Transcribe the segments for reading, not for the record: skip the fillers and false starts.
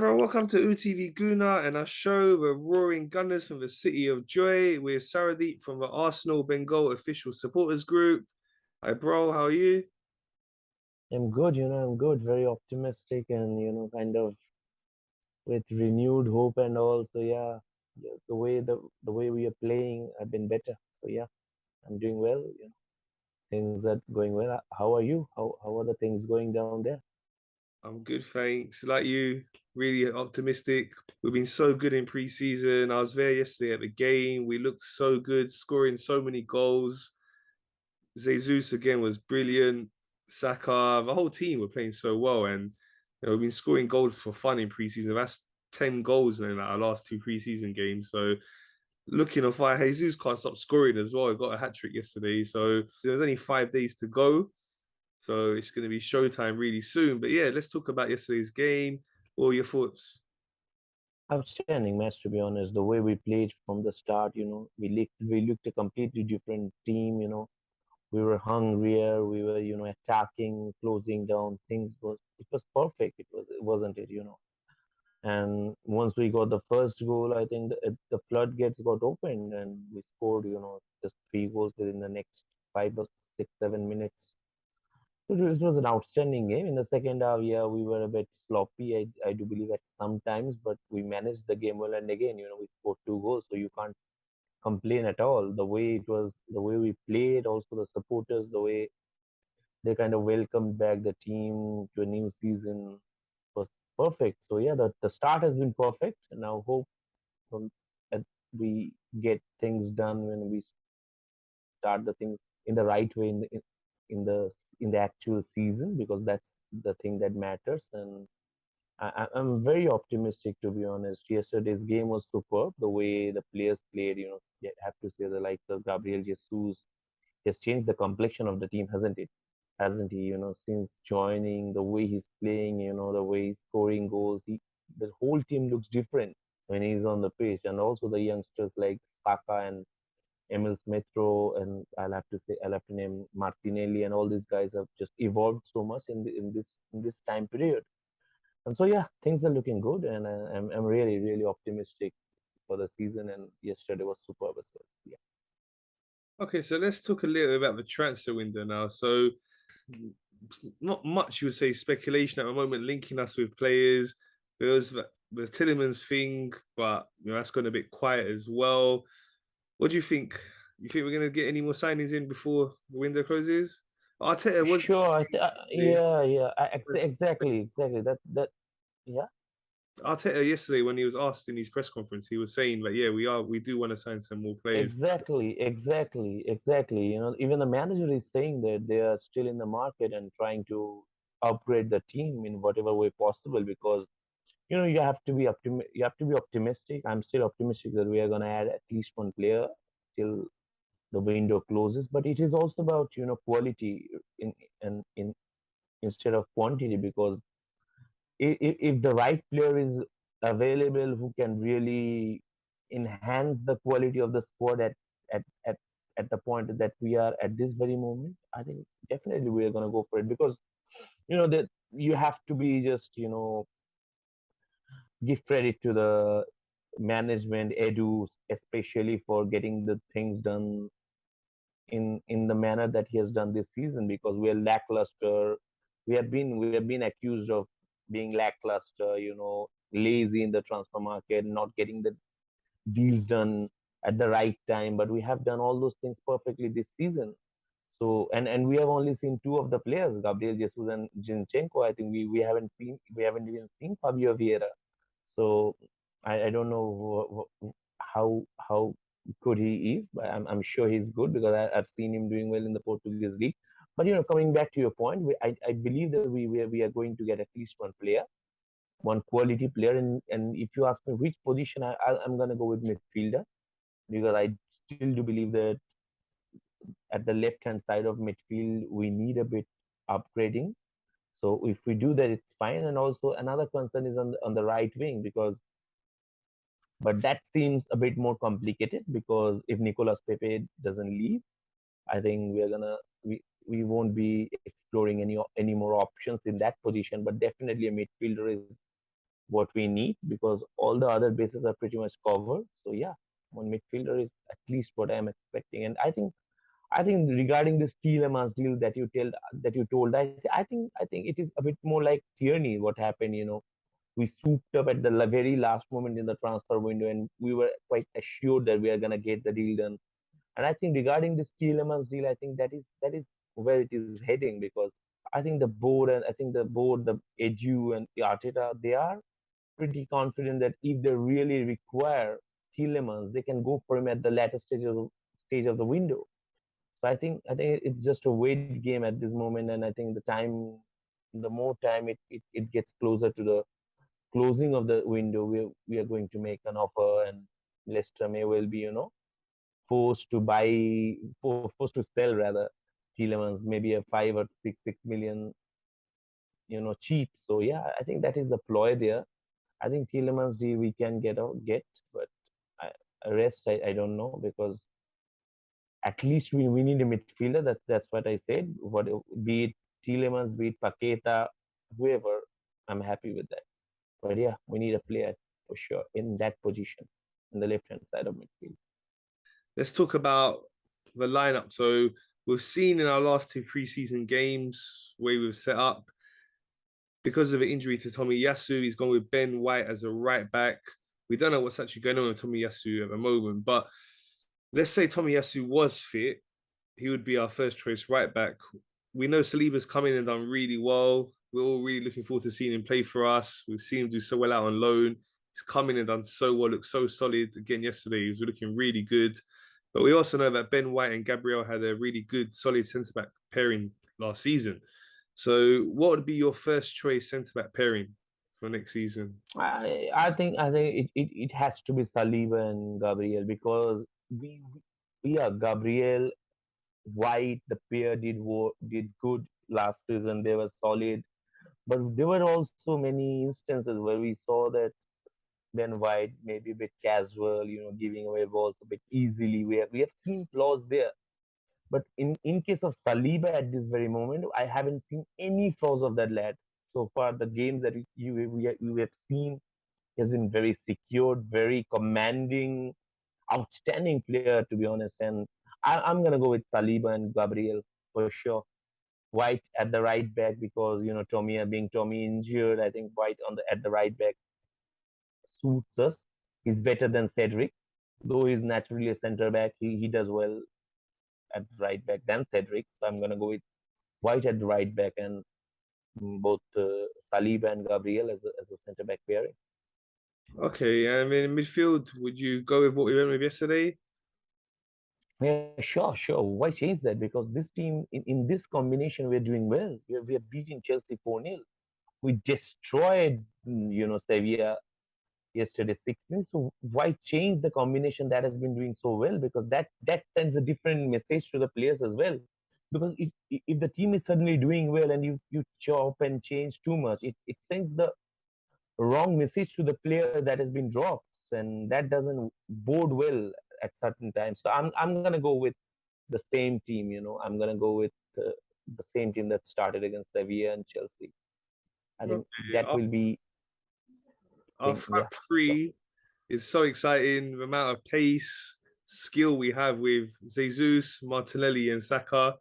Everyone, welcome to UTV Guna and our show. We're Roaring Gunners from the City of Joy. We're Saradeep from the Arsenal Bengal official supporters group. Hi, bro. How are you? I'm good, I'm good, very optimistic and, kind of with renewed hope and all. So yeah, the way we are playing, I've been better. So yeah, I'm doing well. Things are going well. How are you? How are the things going down there? I'm good, thanks. Like you, really optimistic. We've been so good in pre-season. I was there yesterday at the game. We looked so good, scoring so many goals. Jesus again was brilliant. Saka, the whole team were playing so well, and we've been scoring goals for fun in preseason. That's 10 goals in our last two preseason games. So looking on fire, Jesus can't stop scoring as well. He got a hat trick yesterday, so there's only 5 days to go. So it's going to be showtime really soon. But yeah, let's talk about yesterday's game. What were your thoughts? Outstanding match, to be honest. The way we played from the start, we looked a completely different team. We were hungrier. We were, attacking, closing down. It was perfect. Wasn't it? And once we got the first goal, I think the floodgates got opened and we scored, just three goals within the next 5 or 6, 7 minutes. It was an outstanding game. In the second half, yeah, we were a bit sloppy, I do believe, at some times, but we managed the game well. And again, we scored two goals, so you can't complain at all. The way it was, the way we played, also the supporters, the way they kind of welcomed back the team to a new season was perfect. So yeah, the start has been perfect. And now hope um, that we get things done when we start the things in the right way in the in the actual season, because that's the thing that matters. And I'm very optimistic, to be honest. Yesterday's game was superb. The way the players played, you have to say the likes of Gabriel Jesus has changed the complexion of the team, hasn't it? Hasn't he? Since joining, the way he's playing, the way he's scoring goals, the whole team looks different when he's on the pitch. And also the youngsters like Saka and Emil Smith-Rowe, and I'll have to name Martinelli, and all these guys have just evolved so much in this time period. And so yeah, things are looking good, and I'm really really optimistic for the season. And yesterday was superb as well. Yeah. Okay, so let's talk a little about the transfer window now. So not much, you would say, speculation at the moment linking us with players. There was the Tillemans thing, but that's gone a bit quiet as well. What do you think? You think we're going to get any more signings in before the window closes? Arteta was Sure. yesterday, Yeah, yeah. Exactly. That. Yeah. Arteta yesterday when he was asked in his press conference, he was saying that we do want to sign some more players. Exactly. Even the manager is saying that they are still in the market and trying to upgrade the team in whatever way possible, because you have to be optimistic. I'm still optimistic that we are going to add at least one player till the window closes. But it is also about quality in instead of quantity, because if the right player is available who can really enhance the quality of the squad at at at the point that we are at this very moment, I think definitely we are going to go for it, because that you have to be just give credit to the management, Edu, especially for getting the things done in the manner that he has done this season, because we are lackluster. We have been accused of being lackluster, lazy in the transfer market, not getting the deals done at the right time. But we have done all those things perfectly this season. So and we have only seen two of the players, Gabriel Jesus and Zinchenko. I think we haven't even seen Fabio Vieira. So I don't know how good he is, but I'm sure he's good, because I've seen him doing well in the Portuguese league. But coming back to your point, I believe that we are going to get at least one player, one quality player. And if you ask me which position, I'm gonna go with midfielder, because I still do believe that at the left hand side of midfield we need a bit upgrading. So if we do that, it's fine. And also another concern is on the right wing, because but that seems a bit more complicated, because if Nicolas Pepe doesn't leave, I think we won't be exploring any more options in that position. But definitely a midfielder what we need because all the other bases are pretty much covered. So yeah, one midfielder is at least what I am expecting. And I think regarding this Tielemans deal that you told, I think it is a bit more like Tierney. What happened, we swooped up at the very last moment in the transfer window, and we were quite assured that we are gonna get the deal done. And I think regarding this Tielemans deal, I think that is where it is heading because I think the Edu and the Arteta, they are pretty confident that if they really require Tielemans, they can go for him at the latter stage of the window. So I think it's just a wait game at this moment, and I think the more time it gets closer to the closing of the window, we are going to make an offer, and Leicester may well be forced to forced to sell rather Tielemans, maybe a 5 or 6 million cheap. So yeah, I think that is the ploy there. I think Tielemans deal we can get, but I, rest I don't know because at least we need a midfielder. That's what I said. What be it Tielemans, be it Paqueta, whoever, I'm happy with that. But yeah, we need a player for sure in that position, in the left hand side of midfield. Let's talk about the lineup. So we've seen in our last two preseason games where we've set up because of the injury to Tommy Yasu, he's gone with Ben White as a right back. We don't know what's actually going on with Tommy Yasu at the moment, but let's say Tommy Yasu was fit, he would be our first choice right back. We know Saliba's come in and done really well. We're all really looking forward to seeing him play for us. We've seen him do so well out on loan. He's come in and done so well, looked so solid again yesterday. He was looking really good. But we also know that Ben White and Gabriel had a really good, solid centre back pairing last season. So, what would be your first choice centre back pairing for next season? I think it has to be Saliba and Gabriel because we yeah, Gabriel White, the pair did good last season. They were solid, but there were also many instances where we saw that Ben White maybe a bit casual, giving away balls a bit easily. We have seen flaws there. But in case of Saliba at this very moment, I haven't seen any flaws of that lad so far. The games that we have seen, he has been very secured, very commanding, outstanding player to be honest. And I'm gonna go with Saliba and Gabriel for sure. White at the right back because Tommy injured. I think White at the right back suits us. He's better than Cedric, though he's naturally a centre back. He does well at right back than Cedric. So I'm gonna go with White at the right back and both Saliba and Gabriel as a centre back pairing. Okay, and in midfield, would you go with what we went with yesterday? Yeah, sure. Why change that? Because this team, in this combination, we're doing well. We are beating Chelsea 4-0. We destroyed, Sevilla yesterday 16. So why change the combination that has been doing so well? Because that sends a different message to the players as well. Because if the team is suddenly doing well and you chop and change too much, it sends the wrong message to the player that has been dropped, and that doesn't bode well at certain times. So I'm gonna go with the same team. I'm gonna go with the same team that started against Sevilla and Chelsea. I think Okay, that will be our thing. front Yeah, sure. three is so exciting. The amount of pace, skill we have with Jesus, Martinelli, and Saka.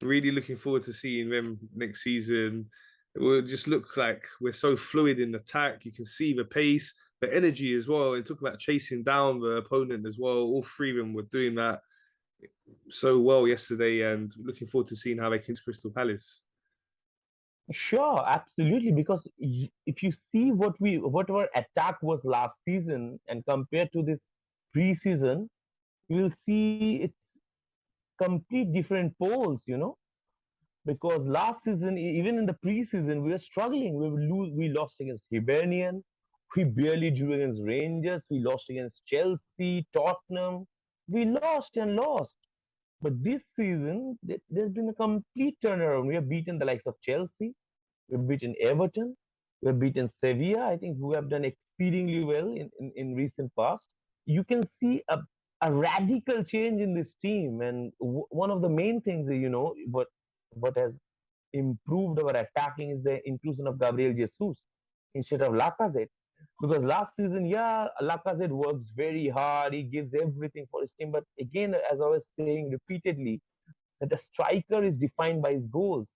Really looking forward to seeing them next season. It will just look like we're so fluid in attack. You can see the pace, the energy as well. And talk about chasing down the opponent as well. All three of them were doing that so well yesterday, and looking forward to seeing how they can Crystal Palace. Sure, absolutely. Because if you see what our attack was last season and compared to this preseason, you will see it's complete different poles. Because last season, even in the preseason, we were struggling. We lost against Hibernian. We barely drew against Rangers. We lost against Chelsea, Tottenham. We lost and lost. But this season, there's been a complete turnaround. We have beaten the likes of Chelsea. We've beaten Everton. We've beaten Sevilla. I think who have done exceedingly well in recent past. You can see a radical change in this team. And one of the main things, what has improved our attacking is the inclusion of Gabriel Jesus instead of Lacazette. Because last season, yeah, Lacazette works very hard. He gives everything for his team. But again, as I was saying repeatedly, that the striker is defined by his goals.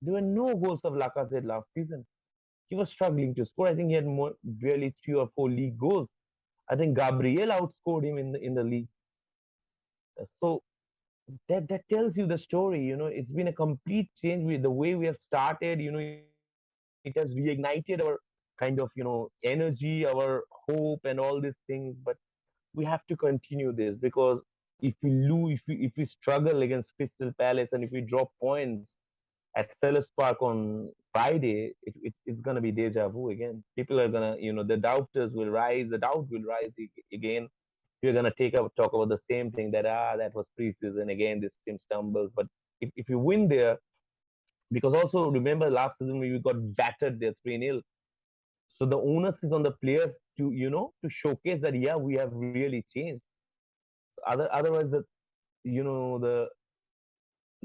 There were no goals of Lacazette last season. He was struggling to score. I think he had barely 3 or 4 league goals. I think Gabriel outscored him in the league. So that tells you the story. It's been a complete change with the way we have started. It has reignited our kind of energy, our hope, and all these things. But we have to continue this, because if we lose, if we struggle against Crystal Palace, and if we drop points at Selhurst Park on Friday, it's gonna be deja vu again. People are gonna, the doubters will rise, the doubt will rise again. We're gonna talk about the same thing, that that was preseason again. This team stumbles, but if you win there, because also remember last season we got battered there 3-0. So the onus is on the players to to showcase that, yeah, we have really changed. Otherwise, the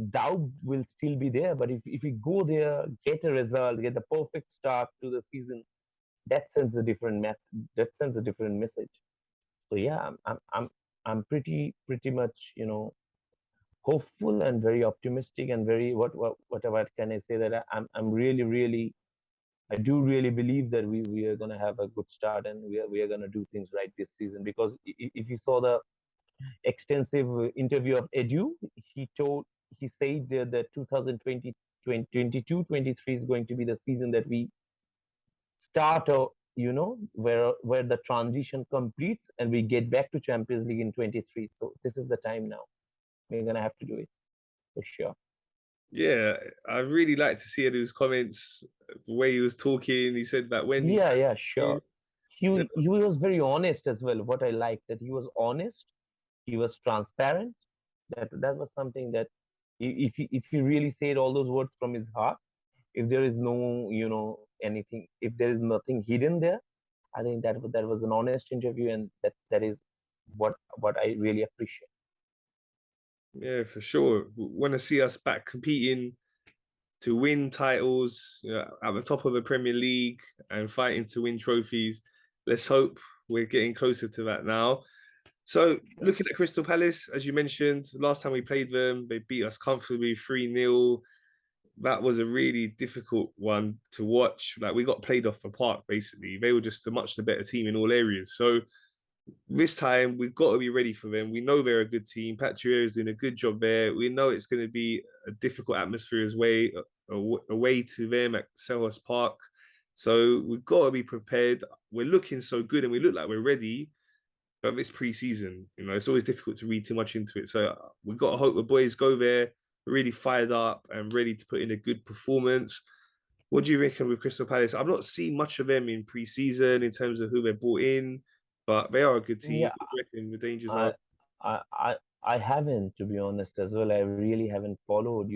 doubt will still be there. But if we go there, get a result, get the perfect start to the season, that sends a different message. So yeah, I'm pretty much hopeful and very optimistic, and very, whatever can I say, that I'm really really, I do really believe that we are gonna have a good start, and we are gonna do things right this season. Because if you saw the extensive interview of Edu, he said that 2020, 22-23 is going to be the season that we start, where the transition completes and we get back to Champions League in 23. So this is the time now. We're gonna have to do it for sure. Yeah, I really like to see those comments, the way he was talking. He said that when he, Yeah, yeah, sure. He was very honest as well. What I liked, that he was honest, he was transparent. That was something that, if he really said all those words from his heart, if there is no anything, if there is nothing hidden there, I think that was an honest interview, and that is what I really appreciate. yeah, for sure, want to see us back competing to win titles, at the top of the Premier League and fighting to win trophies. Let's hope we're getting closer to that now. So, Sure. looking at Crystal Palace, as you mentioned, last time we played them, they beat us comfortably 3-0. That was a really difficult one to watch. Like, we got played off the park, basically. They were just a much the better team in all areas. So, this time we've got to be ready for them. We know they're a good team. Patria is doing a good job there. We know it's going to be a difficult atmosphere as away to them at Selhurst Park. So we've got to be prepared. We're looking so good and we look like we're ready, but it's pre-season. It's always difficult to read too much into it. So we've got to hope the boys go there really fired up and ready to put in a good performance. What do you reckon with Crystal Palace? I've not seen much of them in pre-season in terms of who they brought in, but they are a good team. Yeah, What do you reckon the dangers are? I I I haven't, to be honest, as well. I really haven't followed,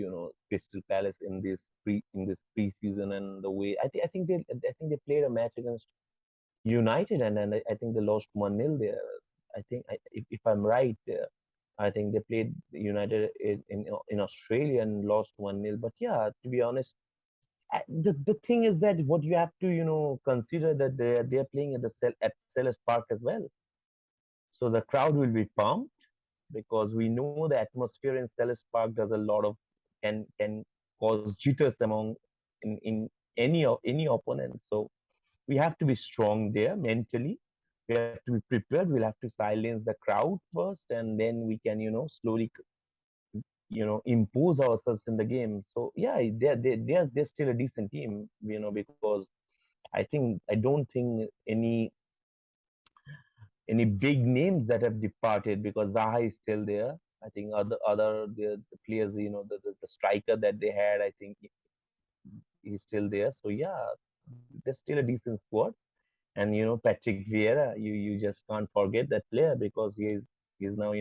Crystal Palace in this preseason, and the way I think they played a match against United, and I think they lost 1-0 there. I think, if I'm right, I think they played United in Australia and lost 1-0. But yeah, to be honest, the thing is that what you have to consider, that they're playing at Selhurst Park as well. So the crowd will be pumped, because we know the atmosphere in Selhurst Park does a lot of, can cause jitters among, in any opponent. So we have to be strong there mentally. We have to be prepared. We'll have to silence the crowd first, and then we can slowly impose ourselves in the game. So yeah, they're still a decent team, because I don't think any big names that have departed, because Zaha is still there. I think the players, the striker that they had, I think he's still there. So yeah, they're still a decent squad. And Patrick Vieira, you just can't forget that player, because he's now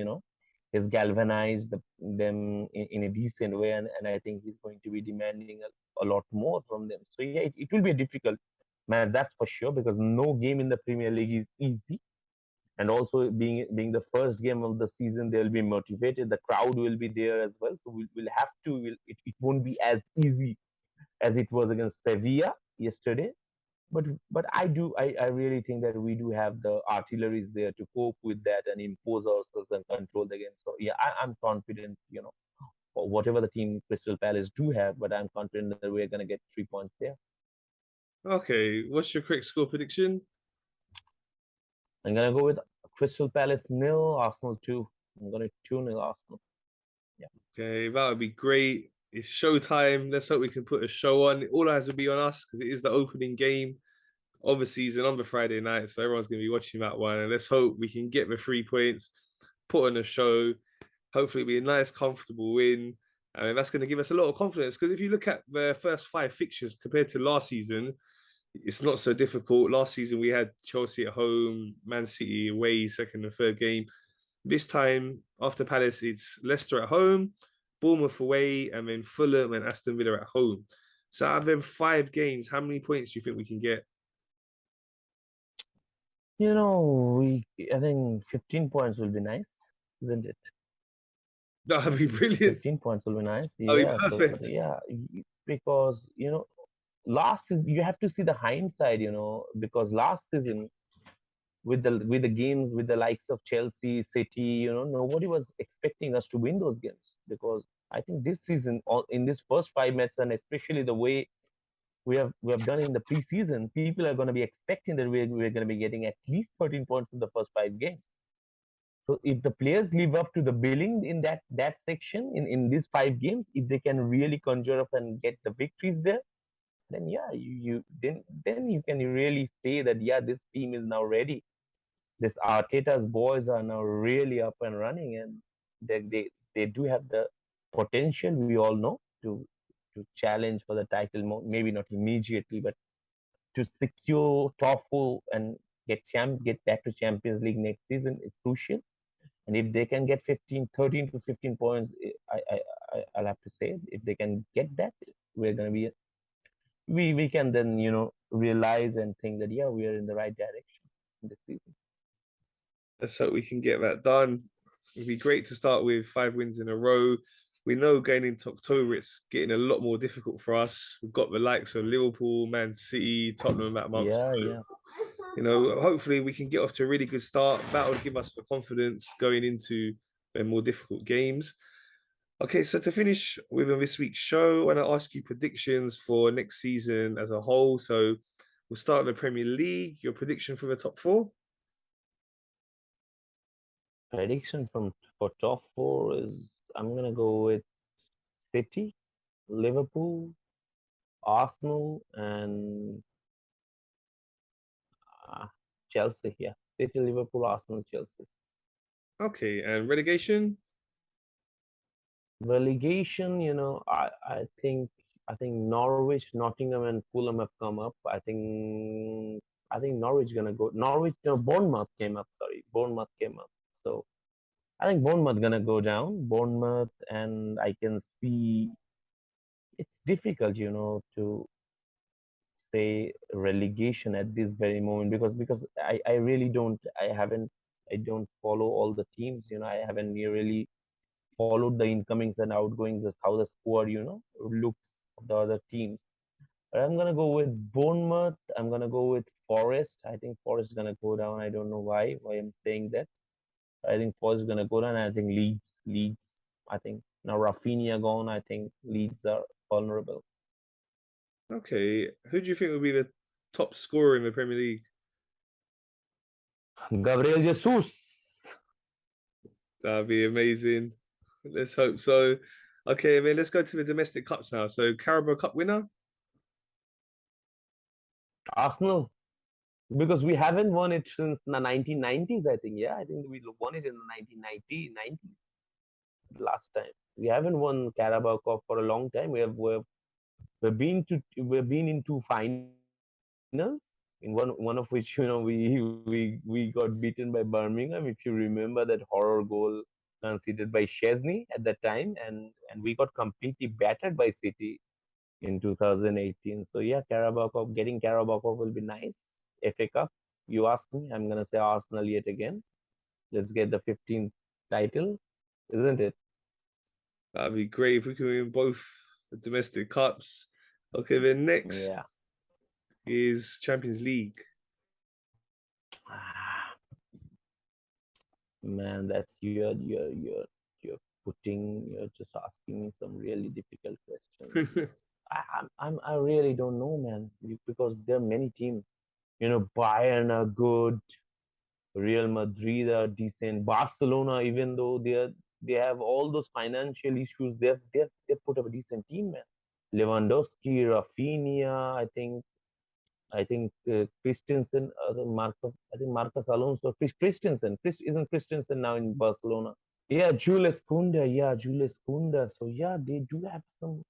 he's galvanized them in a decent way, and I think he's going to be demanding a lot more from them. So yeah, it will be a difficult match, that's for sure, because no game in the Premier League is easy. And also, being the first game of the season, they'll be motivated, the crowd will be there as well. So we'll have to, it won't be as easy as it was against Sevilla yesterday. but I really think that we do have the artilleries there to cope with that and impose ourselves and control the game. So yeah, I'm confident, or whatever the team Crystal Palace do have, but I'm confident that we're gonna get 3 points there. Okay, what's your quick score prediction? I'm gonna go with Crystal Palace nil, Arsenal 2. I'm gonna 2-0 Arsenal. Yeah. Okay, that would be great. It's showtime. Let's hope we can put a show on. All eyes will be on us because it is the opening game of the season on the Friday night. So everyone's going to be watching that one. And let's hope we can get the 3 points, put on a show. Hopefully, it'll be a nice, comfortable win. I mean, that's going to give us a lot of confidence because if you look at the first 5 fixtures compared to last season, it's not so difficult. Last season, we had Chelsea at home, Man City away, second and third game. This time, after Palace, it's Leicester at home, Bournemouth away, and then Fulham and Aston Villa at home. So out of them 5 games, how many points do you think we can get? I think 15 points will be nice, isn't it? That'd be brilliant. 15 points will be nice. That'd be Yeah. So perfect. yeah, because last is you have to see the hindsight. Because last season with the games with the likes of Chelsea, City, nobody was expecting us to win those games because I think this season, in this first 5 matches, and especially the way we have done in the preseason, people are going to be expecting that we're going to be getting at least 13 points in the first 5 games. So if the players live up to the billing in that section in these 5 games, if they can really conjure up and get the victories there, then yeah, then you can really say that yeah, this team is now ready. This Arteta's boys are now really up and running, and they do have the potential. We all know to challenge for the title, maybe not immediately, but to secure top 4 and get back to Champions League next season is crucial. And if they can get 13 to 15 points, I'll have to say, if they can get that, we're gonna be we can then realize and think that yeah, we are in the right direction this season. Let's hope we can get that done. It'd be great to start with 5 wins in a row. We know going into October, it's getting a lot more difficult for us. We've got the likes of Liverpool, Man City, Tottenham that month. Yeah, So, yeah. hopefully we can get off to a really good start. That will give us the confidence going into the more difficult games. Okay, so to finish with this week's show, I want to ask you predictions for next season as a whole. So we'll start with the Premier League. Your prediction for the top 4? Prediction for top 4 is I'm gonna go with City, Liverpool, Arsenal, and uh, Chelsea. Yeah, City, Liverpool, Arsenal, Chelsea. Okay, and relegation? Relegation, I think Norwich, Nottingham, and Fulham have come up. I think Norwich gonna go. Norwich, no, Bournemouth came up. Sorry, Bournemouth came up. So I think Bournemouth gonna go down. Bournemouth, and I can see it's difficult, to say relegation at this very moment because I really I don't follow all the teams. I haven't really followed the incomings and outgoings as how the squad, looks of the other teams. But I'm gonna go with Bournemouth. I'm gonna go with Forest. I think Forest is gonna go down. I don't know why I'm saying that. I think Forest is gonna go down. I think Leeds. I think now Rafinha gone. I think Leeds are vulnerable. Okay, who do you think will be the top scorer in the Premier League? Gabriel Jesus. That'd be amazing. Let's hope so. Okay, then let's go to the domestic cups now. So Carabao Cup winner? Arsenal. Because we haven't won it since the 1990s, I think. Yeah, I think we won it in the 1990s last time. We haven't won Carabao Cup for a long time. We've been in 2 finals, in one of which we got beaten by Birmingham. If you remember that horror goal conceded by Chesney at that time, and we got completely battered by City in 2018. So yeah, Carabao Cup, getting Carabao Cup will be nice. FA Cup, you ask me, I'm gonna say Arsenal yet again. Let's get the 15th title, isn't it? That'd be great if we can win both the domestic cups. Okay, then next, Yeah. is Champions League. Ah, man, that's you're just asking me some really difficult questions. I really don't know, man, because there are many teams. Bayern are good, Real Madrid are decent, Barcelona, even though they have all those financial issues, they've put up a decent team, man. Lewandowski, Rafinha, I think Christensen, I think Marcus Alonso, Christensen, isn't Christensen now in Barcelona? Yeah, Julius Kunda. So yeah, they do have some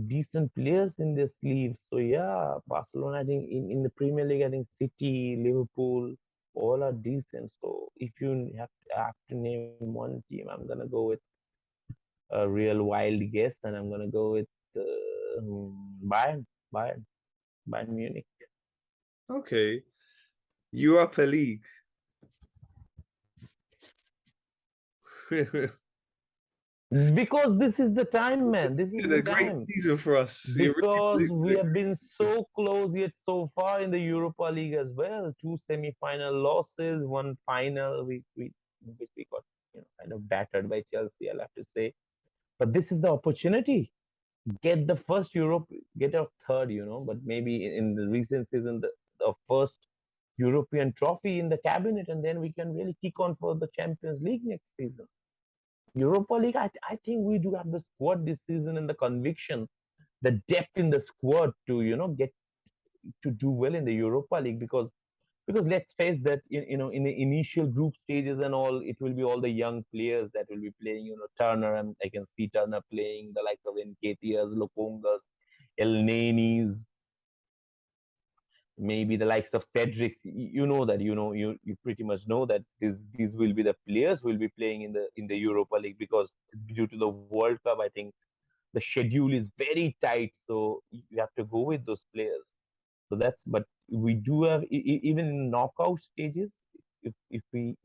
decent players in their sleeves. So yeah, Barcelona, I think in the Premier League, I think City, Liverpool, all are decent. So if you have to name one team, I'm gonna go with a real wild guess, and I'm gonna go with Bayern, Bayern, Bayern Munich. Okay. Europa League. Because this is the time, man. This is It's the a great time. season for us. It really Because has we been a have great been season. so close yet so far in the Europa League as well. Two semi-final losses, one final which we got kind of battered by Chelsea, I'll have to say. But this is the opportunity. Get the first Europe, get a third, but maybe in the recent season the first European trophy in the cabinet, and then we can really kick on for the Champions League next season. Europa League, I think we do have the squad this season and the conviction, the depth in the squad to get to do well in the Europa League, because let's face that in the initial group stages and all, it will be all the young players that will be playing. Turner, and I can see Turner playing, the likes of Nketiahs, Lokongas, El Nenis, maybe the likes of Cedric. You know that you pretty much know that these will be the players who will be playing in the Europa League, because due to the World Cup, I think the schedule is very tight, so you have to go with those players. So but we do have even in knockout stages, if we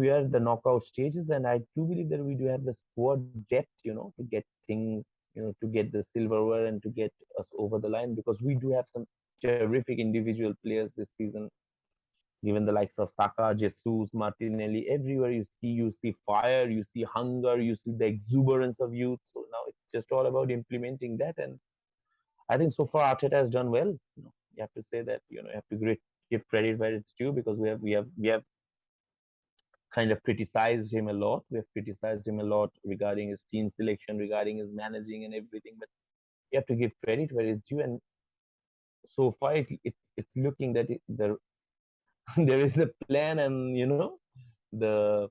are at the knockout stages, and I do believe that we do have the squad depth, to get things, to get the silverware and to get us over the line, because we do have some terrific individual players this season. Given the likes of Saka, Jesus, Martinelli, everywhere you see fire, you see hunger, you see the exuberance of youth. So now it's just all about implementing that, and I think so far Arteta has done well. You have to say that. You have to give credit where it's due, because we have kind of criticized him a lot. We have criticized him a lot regarding his team selection, regarding his managing and everything. But you have to give credit where it's due, and so far it's looking that there is a plan, and the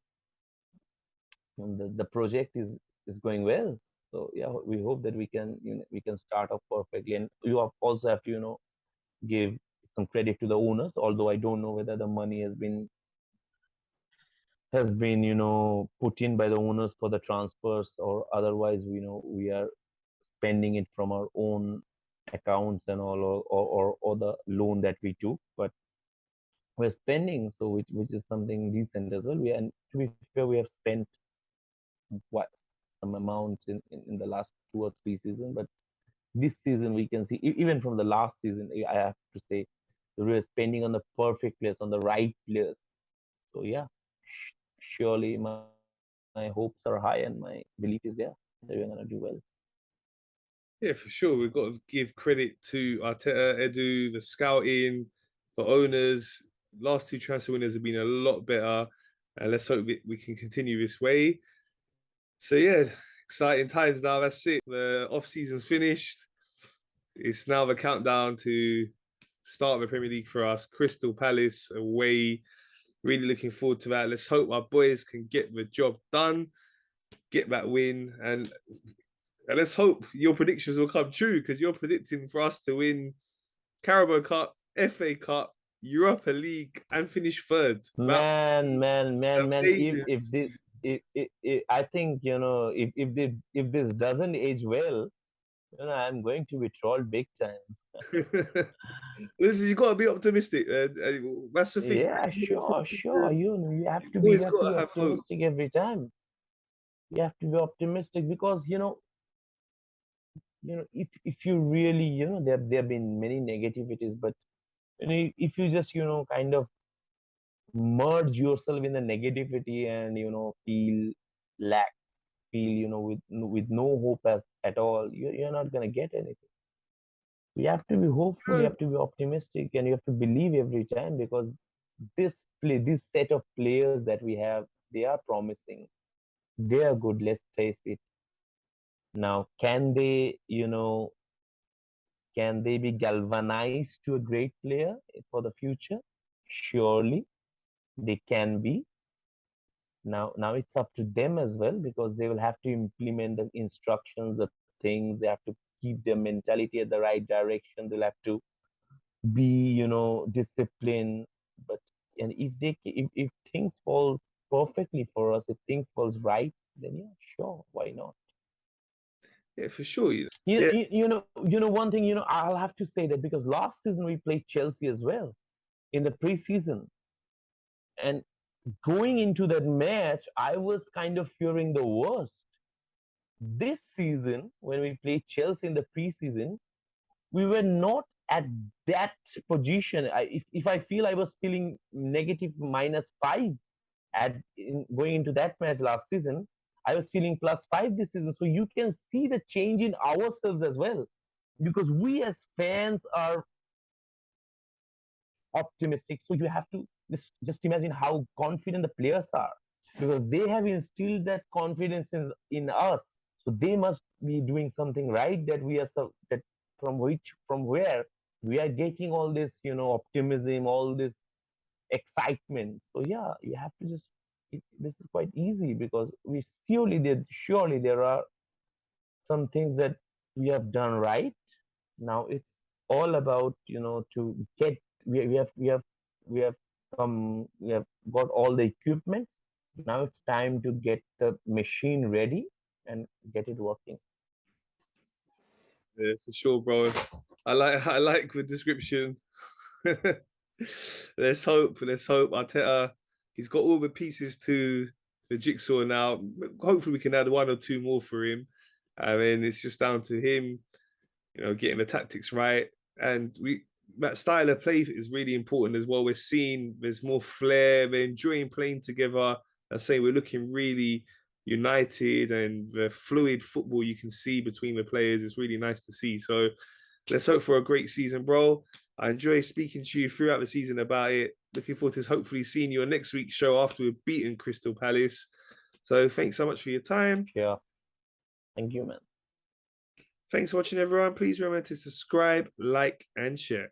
the project is going well. So yeah, we hope that we can start off perfectly, and also have to give some credit to the owners. Although I don't know whether the money has been put in by the owners for the transfers, or otherwise we are spending it from our own accounts and all, or the loan that we took. But we're spending, so which is something decent as well. And to be fair, we have spent what some amounts in the last 2 or 3 seasons, but this season we can see, even from the last season, I have to say that we're spending on the perfect players, on the right players. So yeah, surely my hopes are high, and my belief is there that we're gonna do well. Yeah, for sure. We've got to give credit to Arteta, Edu, the scouting, the owners. Last two transfer winners have been a lot better, and let's hope we can continue this way. So yeah, exciting times now. That's it. The off season's finished. It's now the countdown to start the Premier League for us. Crystal Palace away. Really looking forward to that. Let's hope our boys can get the job done, get that win, and let's hope your predictions will come true, because you're predicting for us to win Carabao Cup, FA Cup, Europa League, and finish third. That Man, man, man, man. If amazing this, if I think if this doesn't age well, I'm going to be trolled big time. season. Listen, you got to be optimistic. That's the thing. Yeah, sure, sure. You have to be Always got to have hope. optimistic every time. You have to be optimistic, because if you really, there have been many negativities, but if you just, kind of merge yourself in the negativity and, lack, feel, with no hope at all, you're not going to get anything. You have to be hopeful, you No, have to be optimistic, and you have to believe every time, because this set of players that we have, they are promising. They are good, let's face it. Now, can they be galvanized to a great player for the future? Surely they can be. Now it's up to them as well, because they will have to implement the instructions, the things. They have to keep their mentality at the right direction. They'll have to be, disciplined. But and if things fall perfectly for us, if things falls right, then yeah, sure, why not? yeah, for sure. You, Yeah, you, you know, one thing, I'll have to say that because last season we played Chelsea as well in the preseason, and going into that match, I was kind of fearing the worst. This season, when we played Chelsea in the preseason, we were not at that position. If I feel I was feeling negative -5 going into that match last season, I was feeling +5 this season. So you can see the change in ourselves as well, because we as fans are optimistic. So you have to just imagine how confident the players are, because they have instilled that confidence in us. So they must be doing something right, that we are that from where we are getting all this, optimism, all this excitement. So yeah, you have to just. This is quite easy, because we surely there are some things that we have done right. Now it's all about, to get we have we have got all the equipments. Now it's time to get the machine ready and get it working. yeah, for sure, bro. I like the description. Let's hope. Let's hope. Arteta, he's got all the pieces to the jigsaw now. Hopefully, we can add one or two more for him. I mean, it's just down to him, getting the tactics right. And that style of play is really important as well. We're seeing there's more flair. We're enjoying playing together. I say we're looking really united, and the fluid football you can see between the players is really nice to see. So let's hope for a great season, bro. I enjoy speaking to you throughout the season about it. Looking forward to hopefully seeing you on next week's show after we've beaten Crystal Palace. So thanks so much for your time. Sure. Thank you, man. Thanks for watching, everyone. Please remember to subscribe, like, and share.